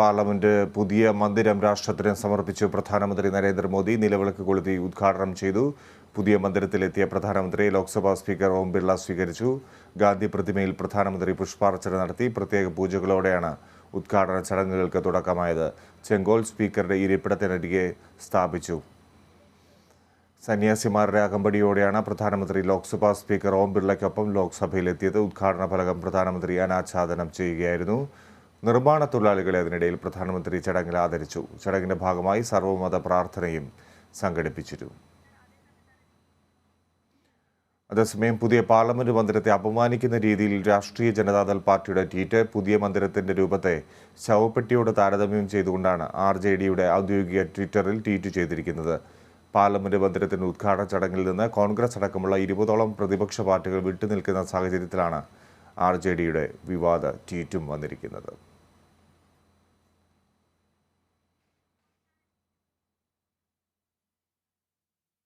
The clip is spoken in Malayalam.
പാർലമെന്റ് പുതിയ മന്ദിരം രാഷ്ട്രത്തിന് സമർപ്പിച്ചു. പ്രധാനമന്ത്രി നരേന്ദ്രമോദി നിലവിളക്ക് കൊളുത്തി ഉദ്ഘാടനം ചെയ്തു. പുതിയ മന്ദിരത്തിലെത്തിയ പ്രധാനമന്ത്രി ലോക്സഭാ സ്പീക്കർ ഓം ബിർള സ്വീകരിച്ചു. ഗാന്ധി പ്രതിമയിൽ പ്രധാനമന്ത്രി പുഷ്പാർച്ചന നടത്തി. പ്രത്യേക പൂജകളോടെയാണ് ഉദ്ഘാടന ചടങ്ങുകൾക്ക് തുടക്കമായത്. ചെങ്കോൽ സ്പീക്കറുടെ ഇരിപ്പിടത്തിനരികെ സ്ഥാപിച്ചു. സന്യാസിമാരുടെ അകമ്പടിയോടെയാണ് പ്രധാനമന്ത്രി ലോക്സഭാ സ്പീക്കർ ഓം ബിർളയ്ക്കൊപ്പം ലോക്സഭയിലെത്തിയത്. ഉദ്ഘാടന ഫലകം പ്രധാനമന്ത്രി അനാച്ഛാദനം ചെയ്യുകയായിരുന്നു. നിർമ്മാണ തൊഴിലാളികളെ അതിനിടയിൽ പ്രധാനമന്ത്രി ചടങ്ങിൽ ആദരിച്ചു. ചടങ്ങിന്റെ ഭാഗമായി സർവ്വമത പ്രാർത്ഥനയും സംഘടിപ്പിച്ചിരുന്നു. അതേസമയം പുതിയ പാർലമെന്റ് മന്ദിരത്തെ അപമാനിക്കുന്ന രീതിയിൽ രാഷ്ട്രീയ ജനതാദൾ പാർട്ടിയുടെ ട്വീറ്റ്. പുതിയ മന്ദിരത്തിന്റെ രൂപത്തെ ശവപ്പെട്ടിയോട് താരതമ്യം ചെയ്തുകൊണ്ടാണ് RJDയുടെ ഔദ്യോഗിക ട്വിറ്ററിൽ ട്വീറ്റ് ചെയ്തിരിക്കുന്നത്. പാർലമെന്റ് മന്ദിരത്തിന്റെ ഉദ്ഘാടന ചടങ്ങിൽ നിന്ന് കോൺഗ്രസ് അടക്കമുള്ള 20ഓളം പ്രതിപക്ഷ പാർട്ടികൾ വിട്ടുനിൽക്കുന്ന സാഹചര്യത്തിലാണ് RJDയുടെ വിവാദ ട്വീറ്റും വന്നിരിക്കുന്നത്.